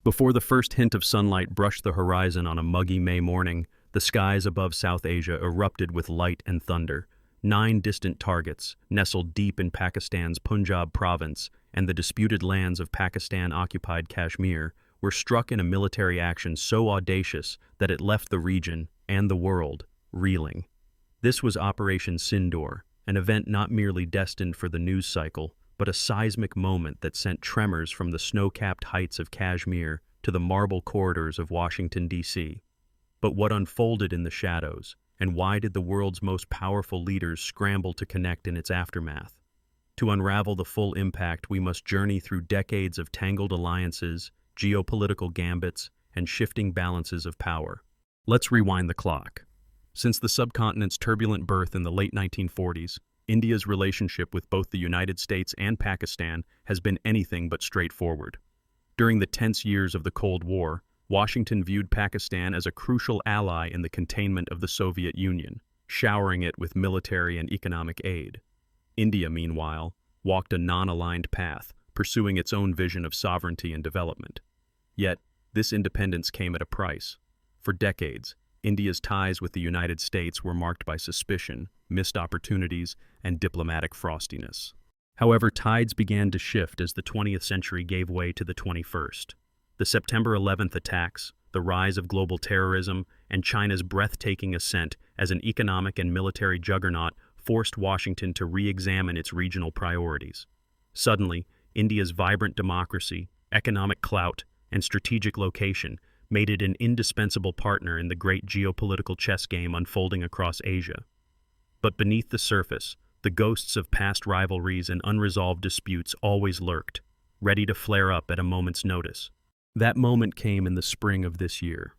Before the first hint of sunlight brushed the horizon on a muggy May morning, the skies above South Asia erupted with light and thunder. 9 distant targets, nestled deep in Pakistan's Punjab province and the disputed lands of Pakistan-occupied Kashmir, were struck in a military action so audacious that it left the region, and the world, reeling. This was Operation Sindoor, an event not merely destined for the news cycle, but a seismic moment that sent tremors from the snow-capped heights of Kashmir to the marble corridors of Washington, D.C. But what unfolded in the shadows, and why did the world's most powerful leaders scramble to connect in its aftermath? To unravel the full impact, we must journey through decades of tangled alliances, geopolitical gambits, and shifting balances of power. Let's rewind the clock. Since the subcontinent's turbulent birth in the late 1940s, India's relationship with both the United States and Pakistan has been anything but straightforward. During the tense years of the Cold War, Washington viewed Pakistan as a crucial ally in the containment of the Soviet Union, showering it with military and economic aid. India, meanwhile, walked a non-aligned path, pursuing its own vision of sovereignty and development. Yet, this independence came at a price. For decades, India's ties with the United States were marked by suspicion, missed opportunities, and diplomatic frostiness. However, tides began to shift as the 20th century gave way to the 21st. The September 11th attacks, the rise of global terrorism, and China's breathtaking ascent as an economic and military juggernaut forced Washington to re-examine its regional priorities. Suddenly, India's vibrant democracy, economic clout, and strategic location made it an indispensable partner in the great geopolitical chess game unfolding across Asia. But beneath the surface, the ghosts of past rivalries and unresolved disputes always lurked, ready to flare up at a moment's notice. That moment came in the spring of this year.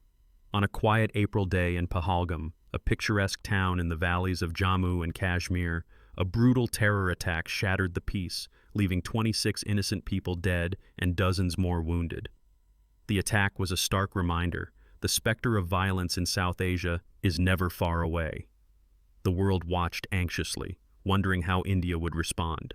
On a quiet April day in Pahalgam, a picturesque town in the valleys of Jammu and Kashmir, a brutal terror attack shattered the peace, leaving 26 innocent people dead and dozens more wounded. The attack was a stark reminder: the specter of violence in South Asia is never far away. The world watched anxiously, wondering how India would respond.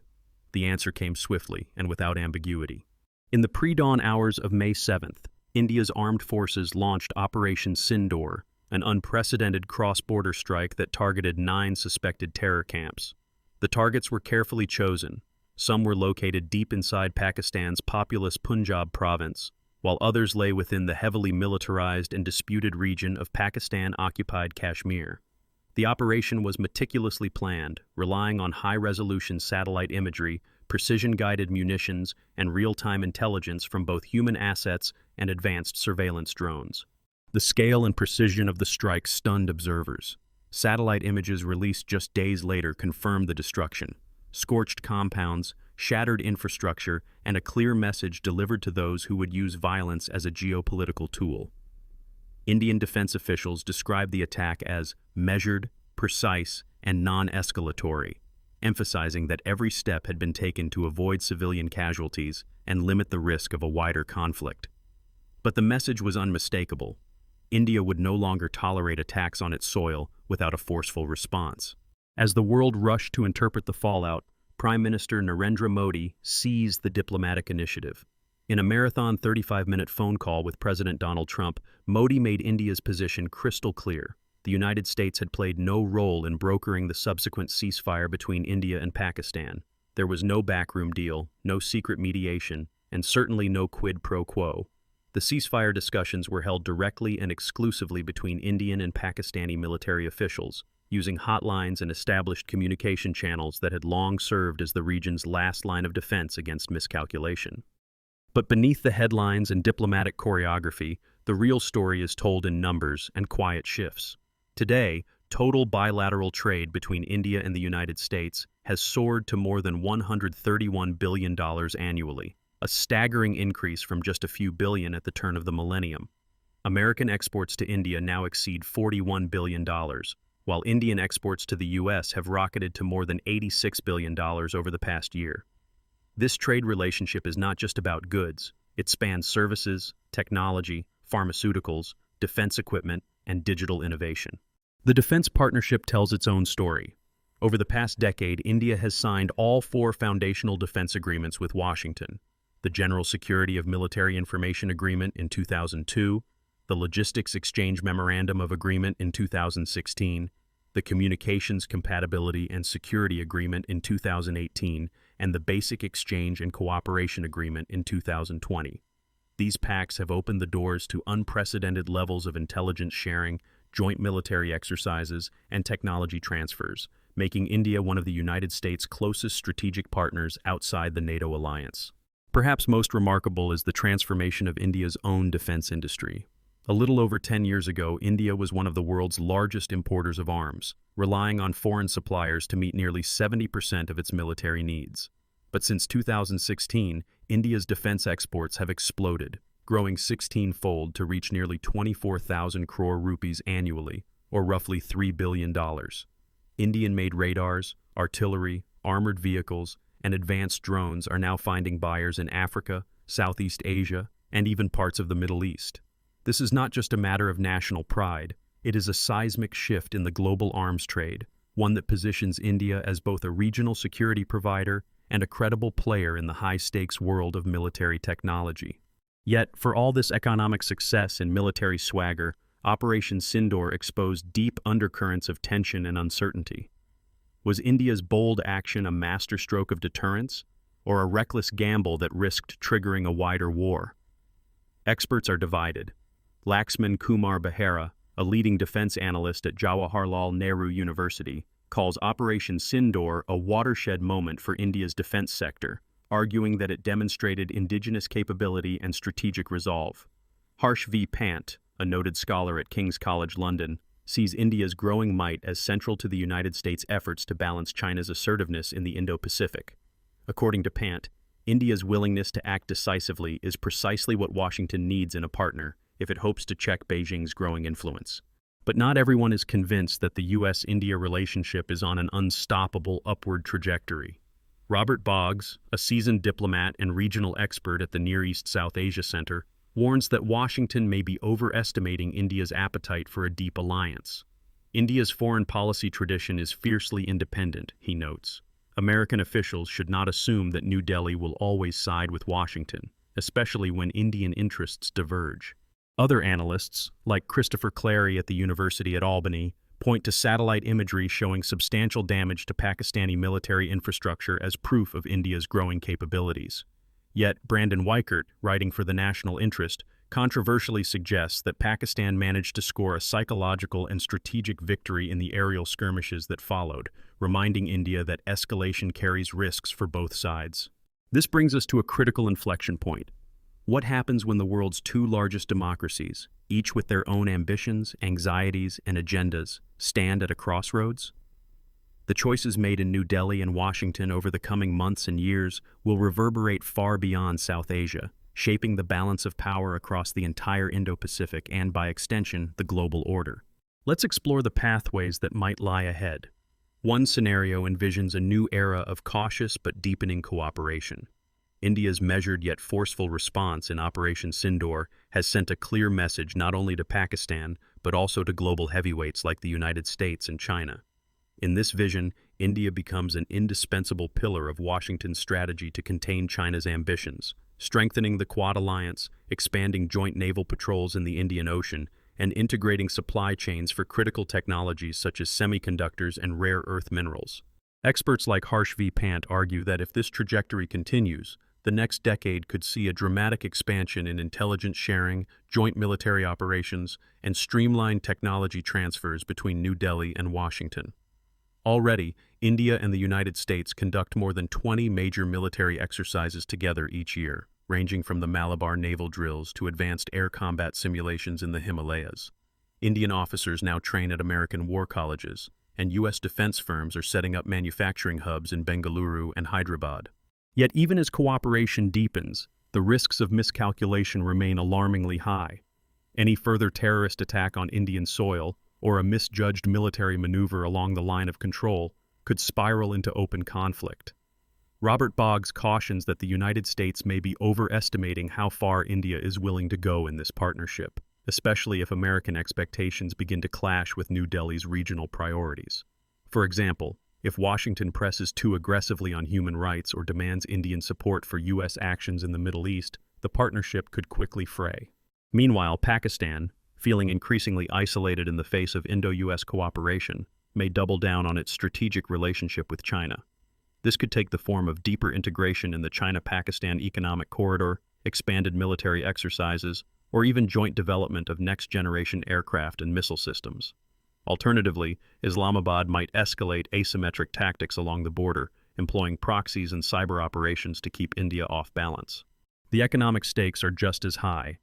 The answer came swiftly and without ambiguity. In the pre-dawn hours of May 7th, India's armed forces launched Operation Sindoor, an unprecedented cross-border strike that targeted 9 suspected terror camps. The targets were carefully chosen. Some were located deep inside Pakistan's populous Punjab province, while others lay within the heavily militarized and disputed region of Pakistan-occupied Kashmir. The operation was meticulously planned, relying on high-resolution satellite imagery, precision-guided munitions, and real-time intelligence from both human assets and advanced surveillance drones. The scale and precision of the strike stunned observers. Satellite images released just days later confirmed the destruction: scorched compounds, shattered infrastructure, and a clear message delivered to those who would use violence as a geopolitical tool. Indian defense officials described the attack as measured, precise, and non-escalatory, emphasizing that every step had been taken to avoid civilian casualties and limit the risk of a wider conflict. But the message was unmistakable. India would no longer tolerate attacks on its soil without a forceful response. As the world rushed to interpret the fallout, Prime Minister Narendra Modi seized the diplomatic initiative. In a marathon 35-minute phone call with President Donald Trump, Modi made India's position crystal clear. The United States had played no role in brokering the subsequent ceasefire between India and Pakistan. There was no backroom deal, no secret mediation, and certainly no quid pro quo. The ceasefire discussions were held directly and exclusively between Indian and Pakistani military officials, using hotlines and established communication channels that had long served as the region's last line of defense against miscalculation. But beneath the headlines and diplomatic choreography, the real story is told in numbers and quiet shifts. Today, total bilateral trade between India and the United States has soared to more than $131 billion annually, a staggering increase from just a few billion at the turn of the millennium. American exports to India now exceed $41 billion, while Indian exports to the U.S. have rocketed to more than $86 billion over the past year. This trade relationship is not just about goods. It spans services, technology, pharmaceuticals, defense equipment, and digital innovation. The defense partnership tells its own story. Over the past decade, India has signed all 4 foundational defense agreements with Washington. the General Security of Military Information Agreement in 2002, the Logistics Exchange Memorandum of Agreement in 2016, the Communications Compatibility and Security Agreement in 2018, and the Basic Exchange and Cooperation Agreement in 2020. These pacts have opened the doors to unprecedented levels of intelligence sharing, joint military exercises, and technology transfers, making India one of the United States' closest strategic partners outside the NATO alliance. Perhaps most remarkable is the transformation of India's own defense industry. A little over 10 years ago, India was one of the world's largest importers of arms, relying on foreign suppliers to meet nearly 70% of its military needs. But since 2016, India's defense exports have exploded, growing 16-fold to reach nearly 24,000 crore rupees annually, or roughly $3 billion. Indian-made radars, artillery, armored vehicles, and advanced drones are now finding buyers in Africa, Southeast Asia, and even parts of the Middle East. This is not just a matter of national pride, it is a seismic shift in the global arms trade, one that positions India as both a regional security provider and a credible player in the high-stakes world of military technology. Yet, for all this economic success and military swagger, Operation Sindoor exposed deep undercurrents of tension and uncertainty. Was India's bold action a masterstroke of deterrence, or a reckless gamble that risked triggering a wider war? Experts are divided. Laxman Kumar Behera, a leading defense analyst at Jawaharlal Nehru University, calls Operation Sindoor a watershed moment for India's defense sector, arguing that it demonstrated indigenous capability and strategic resolve. Harsh V. Pant, a noted scholar at King's College London, sees India's growing might as central to the United States' efforts to balance China's assertiveness in the Indo-Pacific. According to Pant, India's willingness to act decisively is precisely what Washington needs in a partner if it hopes to check Beijing's growing influence. But not everyone is convinced that the U.S.-India relationship is on an unstoppable upward trajectory. Robert Boggs, a seasoned diplomat and regional expert at the Near East South Asia Center, warns that Washington may be overestimating India's appetite for a deep alliance. India's foreign policy tradition is fiercely independent, he notes. American officials should not assume that New Delhi will always side with Washington, especially when Indian interests diverge. Other analysts, like Christopher Clary at the University at Albany, point to satellite imagery showing substantial damage to Pakistani military infrastructure as proof of India's growing capabilities. Yet, Brandon Weichert, writing for The National Interest, controversially suggests that Pakistan managed to score a psychological and strategic victory in the aerial skirmishes that followed, reminding India that escalation carries risks for both sides. This brings us to a critical inflection point. What happens when the world's two largest democracies, each with their own ambitions, anxieties, and agendas, stand at a crossroads? The choices made in New Delhi and Washington over the coming months and years will reverberate far beyond South Asia, shaping the balance of power across the entire Indo-Pacific and, by extension, the global order. Let's explore the pathways that might lie ahead. One scenario envisions a new era of cautious but deepening cooperation. India's measured yet forceful response in Operation Sindoor has sent a clear message not only to Pakistan, but also to global heavyweights like the United States and China. In this vision, India becomes an indispensable pillar of Washington's strategy to contain China's ambitions, strengthening the Quad alliance, expanding joint naval patrols in the Indian Ocean, and integrating supply chains for critical technologies such as semiconductors and rare earth minerals. Experts like Harsh V. Pant argue that if this trajectory continues, the next decade could see a dramatic expansion in intelligence sharing, joint military operations, and streamlined technology transfers between New Delhi and Washington. Already, India and the United States conduct more than 20 major military exercises together each year, ranging from the Malabar naval drills to advanced air combat simulations in the Himalayas. Indian officers now train at American war colleges, and U.S. defense firms are setting up manufacturing hubs in Bengaluru and Hyderabad. Yet even as cooperation deepens, the risks of miscalculation remain alarmingly high. Any further terrorist attack on Indian soil, or a misjudged military maneuver along the line of control, could spiral into open conflict. Robert Boggs cautions that the United States may be overestimating how far India is willing to go in this partnership, especially if American expectations begin to clash with New Delhi's regional priorities. For example, If Washington presses too aggressively on human rights or demands Indian support for U.S. actions in the Middle East, the partnership could quickly fray. Meanwhile, Pakistan, feeling increasingly isolated in the face of Indo-U.S. cooperation, may double down on its strategic relationship with China. This could take the form of deeper integration in the China-Pakistan economic corridor, expanded military exercises, or even joint development of next-generation aircraft and missile systems. Alternatively, Islamabad might escalate asymmetric tactics along the border, employing proxies and cyber operations to keep India off balance. The economic stakes are just as high.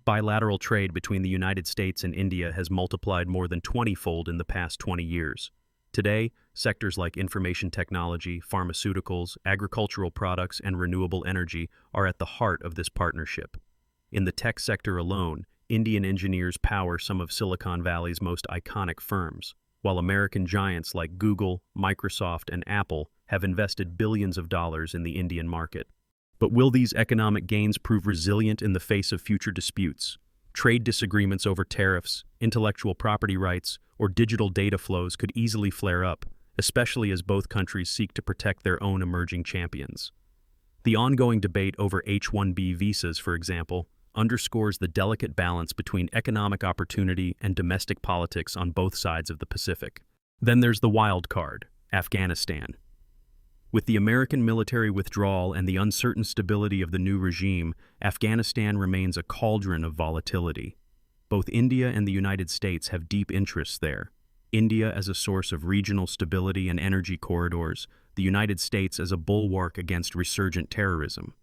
Bilateral trade between the United States and India has multiplied more than 20-fold in the past 20 years. Today, sectors like information technology, pharmaceuticals, agricultural products, and renewable energy are at the heart of this partnership. In the tech sector alone, Indian engineers power some of Silicon Valley's most iconic firms, while American giants like Google, Microsoft, and Apple have invested billions of dollars in the Indian market. But will these economic gains prove resilient in the face of future disputes? Trade disagreements over tariffs, intellectual property rights, or digital data flows could easily flare up, especially as both countries seek to protect their own emerging champions. The ongoing debate over H-1B visas, for example, underscores the delicate balance between economic opportunity and domestic politics on both sides of the Pacific. Then there's the wild card, Afghanistan. With the American military withdrawal and the uncertain stability of the new regime, Afghanistan remains a cauldron of volatility. Both India and the United States have deep interests there. India as a source of regional stability and energy corridors, the United States as a bulwark against resurgent terrorism.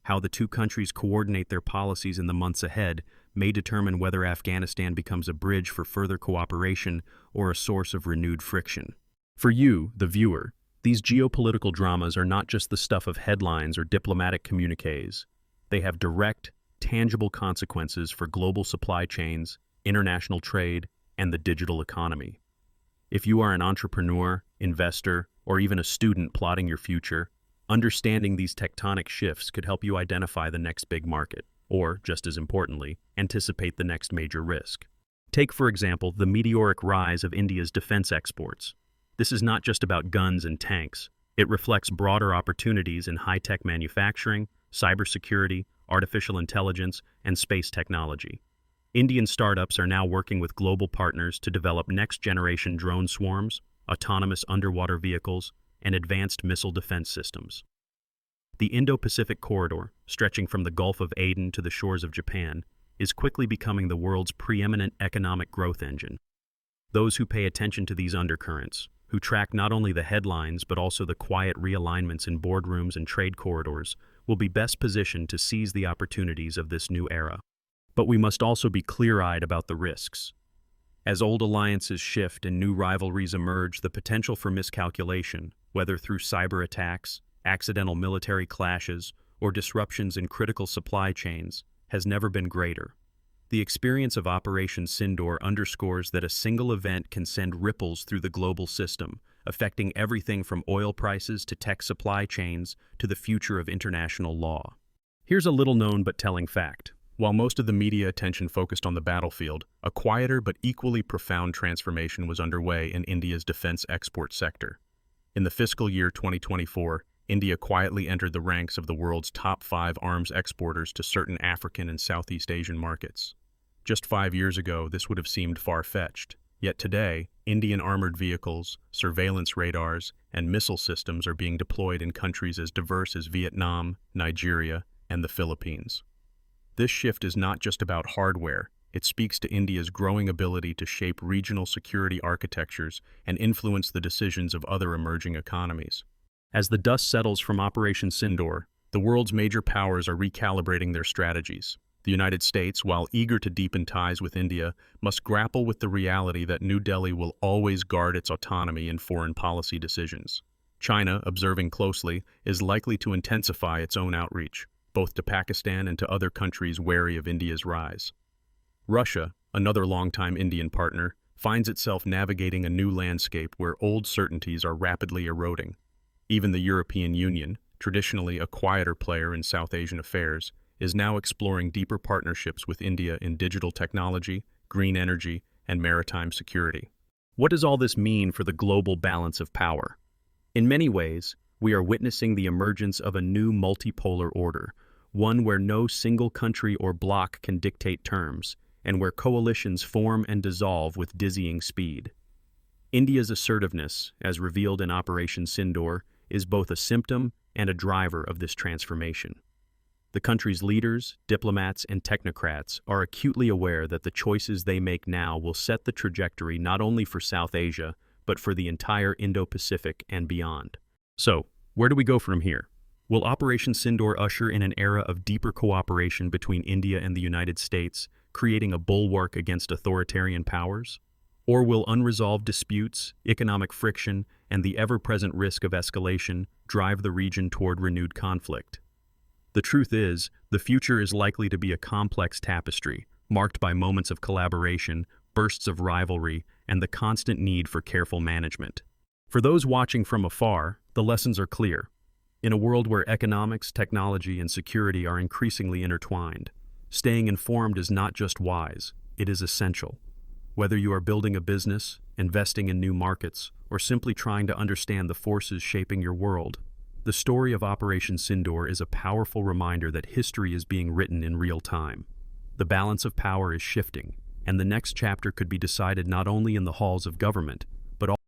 How the two countries coordinate their policies in the months ahead may determine whether Afghanistan becomes a bridge for further cooperation or a source of renewed friction. For you, the viewer, these geopolitical dramas are not just the stuff of headlines or diplomatic communiques. They have direct, tangible consequences for global supply chains, international trade, and the digital economy. If you are an entrepreneur, investor, or even a student plotting your future, understanding these tectonic shifts could help you identify the next big market, or, just as importantly, anticipate the next major risk. Take, for example, the meteoric rise of India's defense exports. This is not just about guns and tanks. It reflects broader opportunities in high-tech manufacturing, cybersecurity, artificial intelligence, and space technology. Indian startups are now working with global partners to develop next-generation drone swarms, autonomous underwater vehicles, and advanced missile defense systems. The Indo-Pacific corridor, stretching from the Gulf of Aden to the shores of Japan, is quickly becoming the world's preeminent economic growth engine. Those who pay attention to these undercurrents, who track not only the headlines but also the quiet realignments in boardrooms and trade corridors, will be best positioned to seize the opportunities of this new era. But we must also be clear-eyed about the risks. As old alliances shift and new rivalries emerge, the potential for miscalculation, whether through cyber attacks, accidental military clashes, or disruptions in critical supply chains, has never been greater. The experience of Operation Sindoor underscores that a single event can send ripples through the global system, affecting everything from oil prices to tech supply chains to the future of international law. Here's a little-known but telling fact. While most of the media attention focused on the battlefield, a quieter but equally profound transformation was underway in India's defense export sector. In the fiscal year 2024, India quietly entered the ranks of the world's top 5 arms exporters to certain African and Southeast Asian markets. Just 5 years ago, this would have seemed far-fetched. Yet today, Indian armored vehicles, surveillance radars, and missile systems are being deployed in countries as diverse as Vietnam, Nigeria, and the Philippines. This shift is not just about hardware. It speaks to India's growing ability to shape regional security architectures and influence the decisions of other emerging economies. As the dust settles from Operation Sindoor, the world's major powers are recalibrating their strategies. The United States, while eager to deepen ties with India, must grapple with the reality that New Delhi will always guard its autonomy in foreign policy decisions. China, observing closely, is likely to intensify its own outreach, both to Pakistan and to other countries wary of India's rise. Russia, another longtime Indian partner, finds itself navigating a new landscape where old certainties are rapidly eroding. Even the European Union, traditionally a quieter player in South Asian affairs, is now exploring deeper partnerships with India in digital technology, green energy, and maritime security. What does all this mean for the global balance of power? In many ways, we are witnessing the emergence of a new multipolar order, one where no single country or bloc can dictate terms, and where coalitions form and dissolve with dizzying speed. India's assertiveness, as revealed in Operation Sindoor, is both a symptom and a driver of this transformation. The country's leaders, diplomats, and technocrats are acutely aware that the choices they make now will set the trajectory not only for South Asia, but for the entire Indo-Pacific and beyond. So, where do we go from here? Will Operation Sindoor usher in an era of deeper cooperation between India and the United States, creating a bulwark against authoritarian powers? Or will unresolved disputes, economic friction, and the ever-present risk of escalation drive the region toward renewed conflict? The truth is, the future is likely to be a complex tapestry, marked by moments of collaboration, bursts of rivalry, and the constant need for careful management. For those watching from afar, the lessons are clear. In a world where economics, technology, and security are increasingly intertwined, staying informed is not just wise, it is essential. Whether you are building a business, investing in new markets, or simply trying to understand the forces shaping your world, the story of Operation Sindoor is a powerful reminder that history is being written in real time. The balance of power is shifting, and the next chapter could be decided not only in the halls of government,